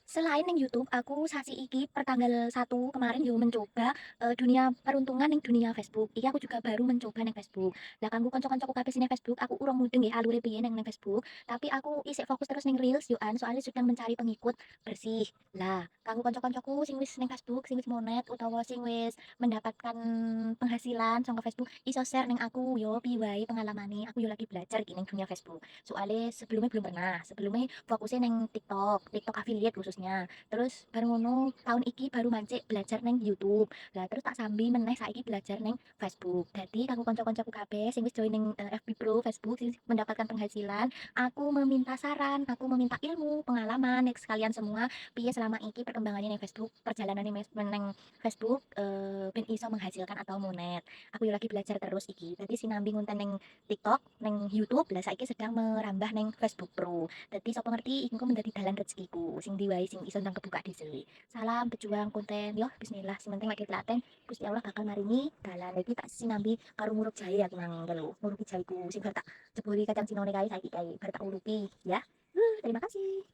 Selain ning YouTube, aku sasi iki pertanggal 1 kemarin yo mencoba, dunia peruntungan ning dunia Facebook. Iki aku juga baru mencoba ning Facebook. Lah kanggo kanca-kancaku kabeh sing ning Facebook, aku urung mudeng nggih alure piye ning Facebook, tapi aku isih fokus terus ning Reels yo an, soalnya sedang mencari pengikut bersih. Lah, kanggo kanca-kancaku sing wis ning Facebook, sing wis monet utawa sing wis mendapatkan penghasilan saka Facebook, iso share ning aku yo piye wae pengalamane. Aku yo lagi belajar iki ning dunia Facebook. Soalnya sebelumnya belum pernah, sebelumnya fokusnya neng TikTok, TikTok affiliate khususnya. Terus baru ngono tahun iki baru mancik belajar neng YouTube. Lah terus tak sambi meneh saiki belajar neng Facebook. Dadi kanggo kanca-kancaku kabeh sing wis join ning FB Pro, Facebook sing mendapatkan penghasilan, aku meminta saran, aku meminta ilmu, pengalaman nek sekalian semua piye selama iki perkembangannya neng Facebook, perjalanannya neng Facebook ben iso menghasilkan atau monet. Aku yo lagi belajar terus iki. Dadi sinambi ngonten neng TikTok, neng YouTube, lah saiki sedang merambah neng Facebook Pro. Dadi sapa ngerti iku menjadi dalan rezekiku. Sing ndi wae sing iso ndang kebuka dhisik. Salam pejuang konten. Yo bismillah, sing penting lagi telaten Gusti Allah bakal maringi dalan. Iki tak sinambi karo nguruk jahe aku nang telu. Nguruki jaheku sing bar tak jebuli kacang cinone kae saiki kae bar tak uruki ya. Terima kasih.